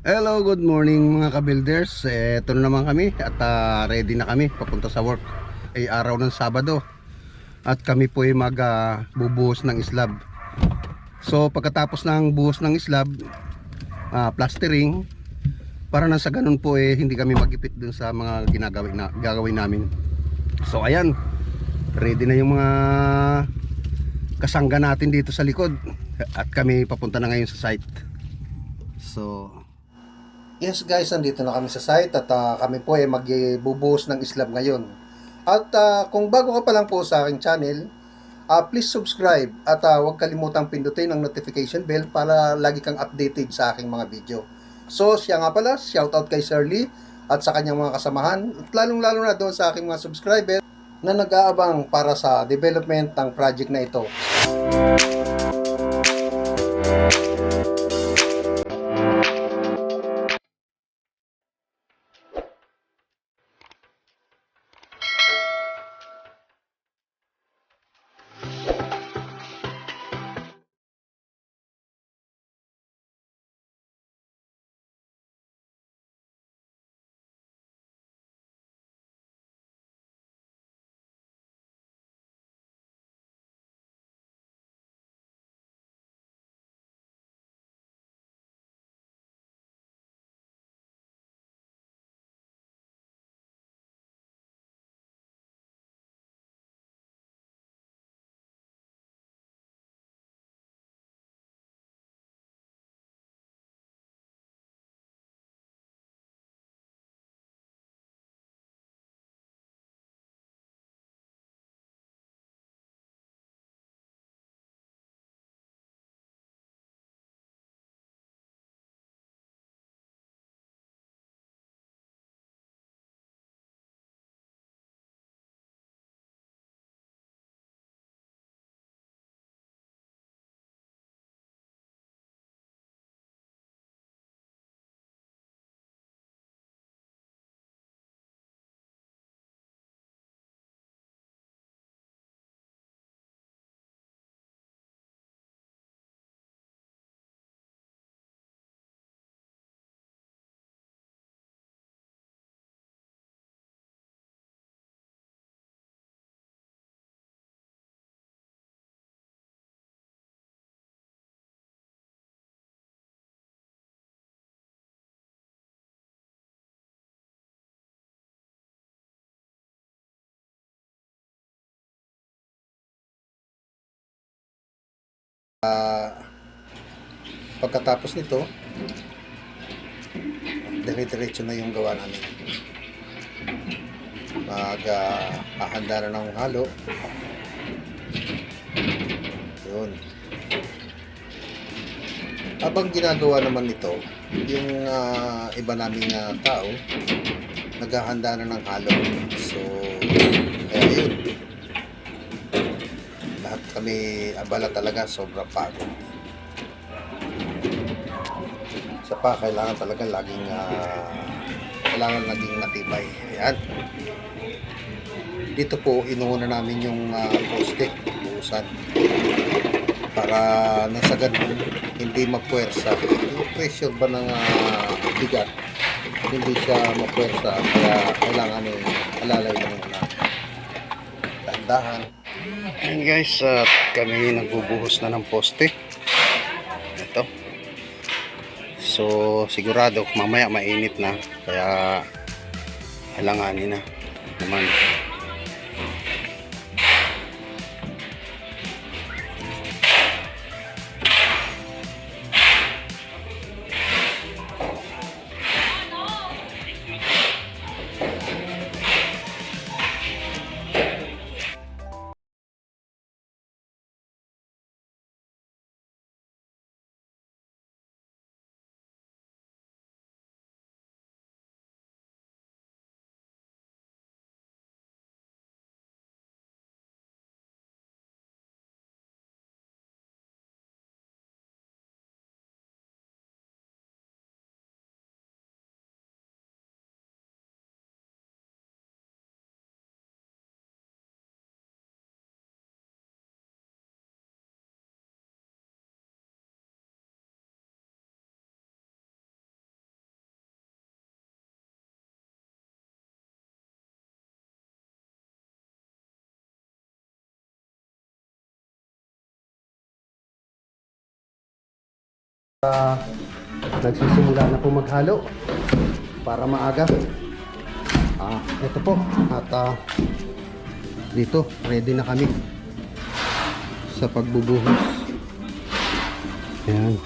Hello, good morning mga ka-builders. Ito na naman kami at ready na kami papunta sa work. Ay araw ng Sabado at kami po ay magbubuhos ng slab. So pagkatapos ng buhos ng slab, plastering, para na sa ganun po hindi kami magipit dun sa mga gagawin namin. So ayan, ready na yung mga kasangga natin dito sa likod at kami papunta na ngayon sa site. So yes guys, nandito na kami sa site at kami po ay magbubuhos ng slab ngayon. At kung bago ka pa lang po sa aking channel, please subscribe at huwag kalimutang pindutin ang notification bell para lagi kang updated sa aking mga video. So siya nga pala, shoutout kay Sir Lee at sa kanyang mga kasamahan at lalong lalo na doon sa aking mga subscriber na nag-aabang para sa development ng project na ito. Pagkatapos nito, dire-diretso na yung gawa namin. Hahanda na ng halo. Yun. Habang ginagawa naman ito, yung iba naming tao, naghahanda na ng halo. So, kaya yun. Lahat kami abala talaga, sobrang pagod. Sa pa, kailangan talaga laging matibay. Ayan. Dito po inuuna namin yung poste, buhusan, para nasa ganun hindi magpuwersa. Yung pressure ba ng bigat, hindi siya magpuwersa, kaya kailangan alalay lang muna, dahan-dahan. Ayan guys, kami nagbubuhos na ng poste. Ito. So sigurado mamaya mainit na, kaya kailanganin na naman. Nagsisimula na po maghalo para maaga. Ito po. At dito, ready na kami sa pagbubuhos. Ayan.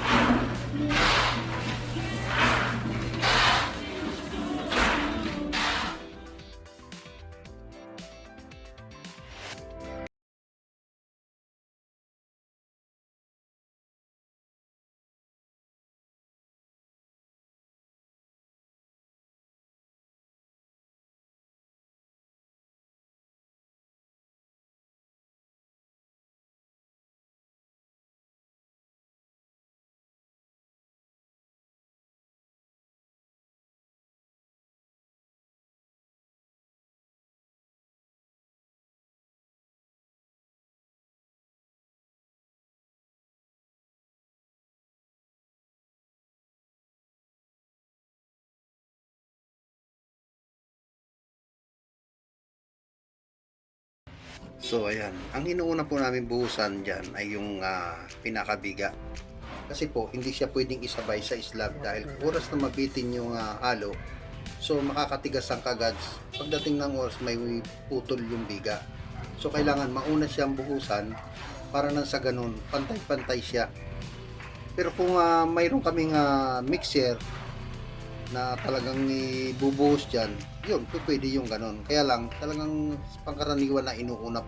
So ayan, ang inuuna po namin buhusan dyan ay yung pinakabiga. Kasi po, hindi siya pwedeng isabay sa slab dahil oras na mabitin yung halo, so makakatigas ang kagads. Pagdating ng oras, may putol yung biga. So kailangan mauna siyang buhusan para nang sa ganun, pantay-pantay siya. Pero kung mayroon kaming mixer na talagang ibubuhos dyan, yun, pwede yung ganon. Kaya lang, talagang pangkaraniwan na inuuna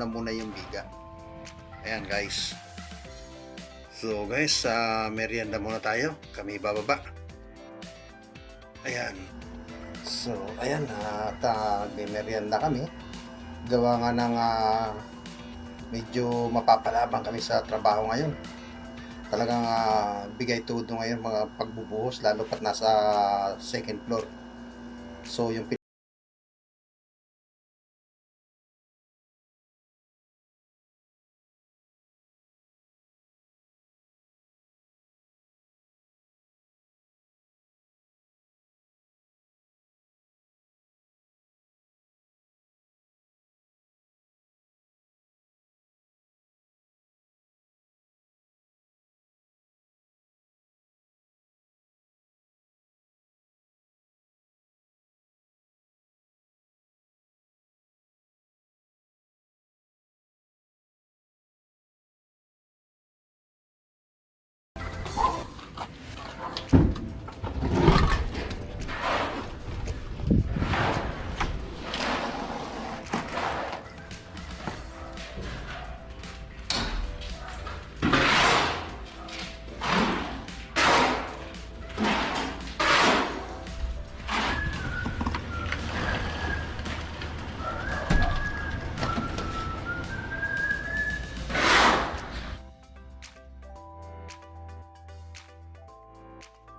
muna yung biga. Ayan guys. So guys, merienda muna tayo. Kami bababa. Ayan. So, ayan, at may merienda kami. Gawa nga ng medyo mapapalabang kami sa trabaho ngayon. Talagang bigay todo ngayon mga pagbubuhos, lalo pat nasa second floor. So yung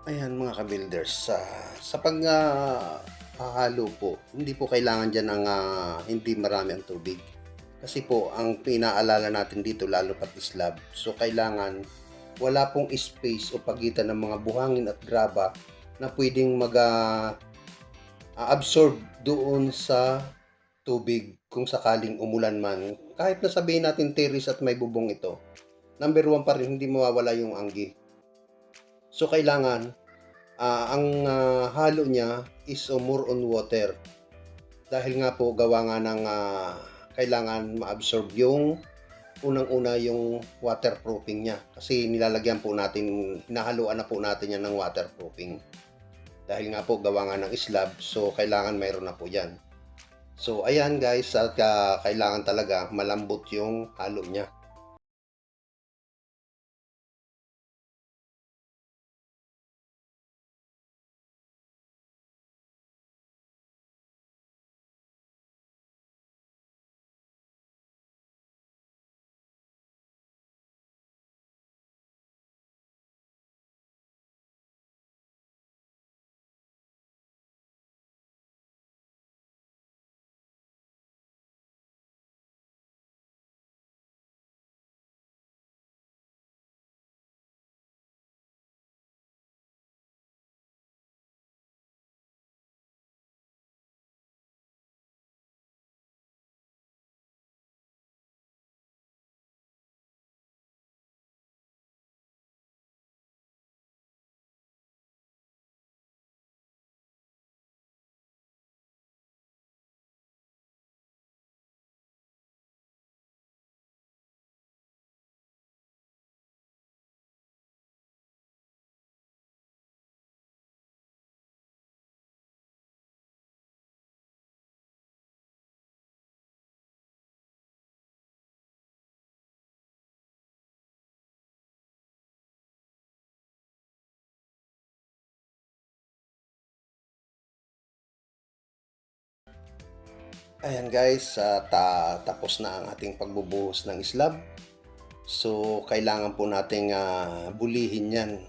ayan mga ka-builders, sa halo po, hindi po kailangan dyan ng hindi marami ang tubig. Kasi po, ang pinaalala natin dito, lalo pat slab, so kailangan wala pong space o pagitan ng mga buhangin at graba na pwedeng absorb doon sa tubig kung sakaling umulan man. Kahit na sabihin natin terrace at may bubong ito, number one pa rin, hindi mawawala yung anggi. So kailangan ang halo niya is more on water. Dahil nga po gawa nga ng kailangan ma-absorb yung unang-una yung waterproofing niya. Kasi nilalagyan po natin, hinahaluan na po natin yan ng waterproofing. Dahil nga po gawa nga ng slab, so kailangan mayroon na po yan. So ayan guys, at kailangan talaga malambot yung halo niya. Ayan guys, tapos na ang ating pagbubuhos ng slab. So, kailangan po nating bulihin yan.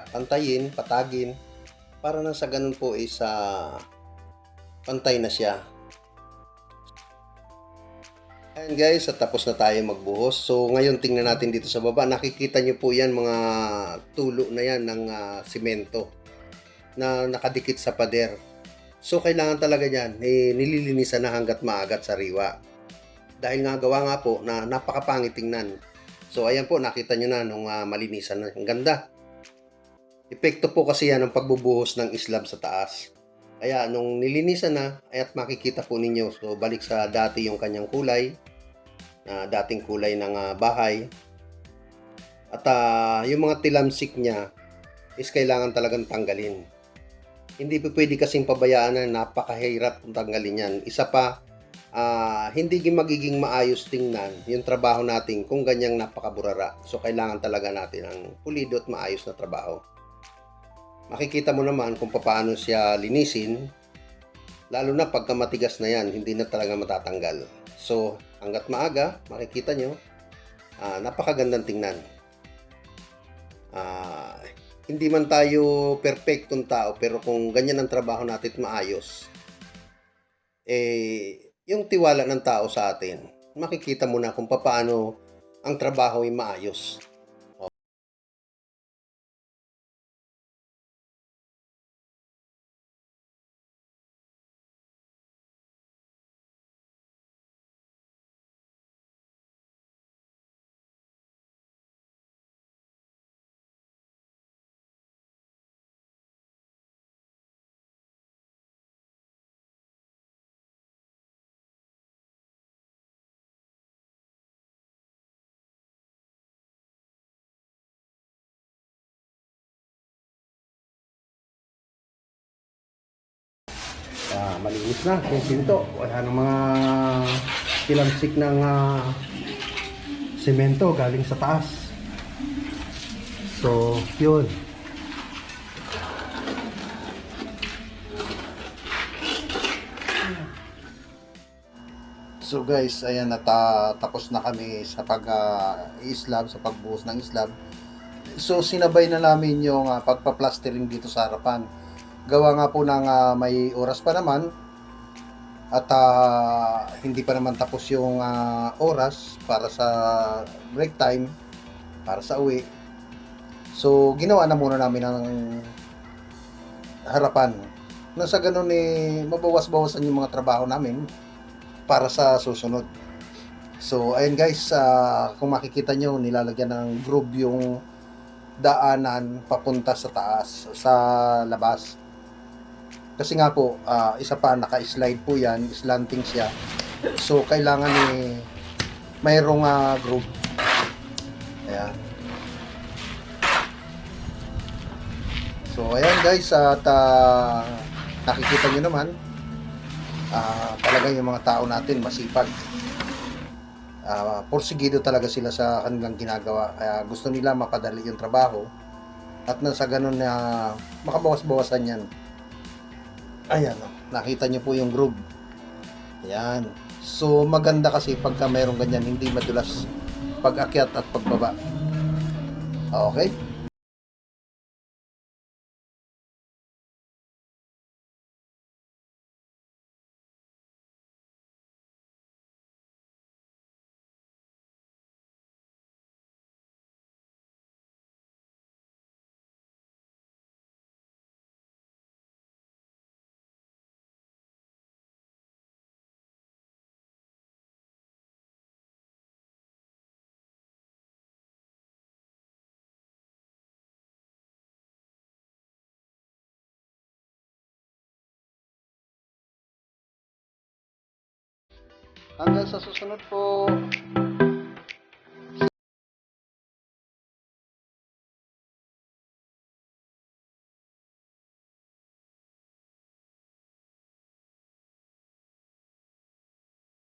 Pantayin, patagin, para na sa ganun po is pantay na siya. Ayan guys, at tapos na tayo magbuhos. So, ngayon tingnan natin dito sa baba. Nakikita nyo po yan, mga tulo na yan ng simento na nakadikit sa pader. So, kailangan talaga yan, nililinisan na hanggat maagat sa riwa. Dahil nga gawa nga po na napakapangit tingnan. So, ayan po, nakita nyo na nung malinisan na. Ang ganda. Epekto po kasi yan ng pagbubuhos ng slab sa taas. Kaya nung nilinisan na, at makikita po ninyo, so balik sa dati yung kanyang kulay, dating kulay ng bahay. At yung mga tilamsik niya is kailangan talagang tanggalin. Hindi po pwede kasing pabayaan na napakahirap tanggalin yan. Isa pa, hindi magiging maayos tingnan yung trabaho natin kung ganyang napakaburara. So, kailangan talaga natin ang pulido at maayos na trabaho. Makikita mo naman kung paano siya linisin, lalo na pagka matigas na yan, hindi na talaga matatanggal. So, hanggat maaga, makikita nyo, napakagandang tingnan. Hindi man tayo perfectong tao, pero kung ganyan ang trabaho natin at maayos, yung tiwala ng tao sa atin, makikita mo na kung paano ang trabaho ay maayos. Malinis na yung pinto, wala ng mga tilamsik ng semento galing sa taas. So yun, so guys, ayan, at tapos na kami sa pag-i-slab, sa pagbuhos ng slab. So sinabay na namin yung pagpa-plastering dito sa harapan. Gawa nga po ng may oras pa naman, at hindi pa naman tapos yung oras para sa break time, para sa uwi. So ginawa na muna namin ang harapan, na sa ganun mabawas-bawasan yung mga trabaho namin para sa susunod. So ayun guys, kung makikita nyo, nilalagyan ng groove yung daanan papunta sa taas, sa labas. Kasi nga po, isa pa, naka-slide po yan, slanting siya. So, kailangan mayroong groove. Ayan. So, ayan guys, at nakikita nyo naman, talagang yung mga tao natin masipag. Porsigido talaga sila sa kanilang ginagawa. Kaya gusto nila mapadali yung trabaho. At nasa ganun na makabawas-bawasan yan. Ayan, nakita nyo po yung groove. Ayan. So, maganda kasi pagka mayroong ganyan, hindi madulas pag-akyat at pagbaba. Okay? Hanggang sa susunod po.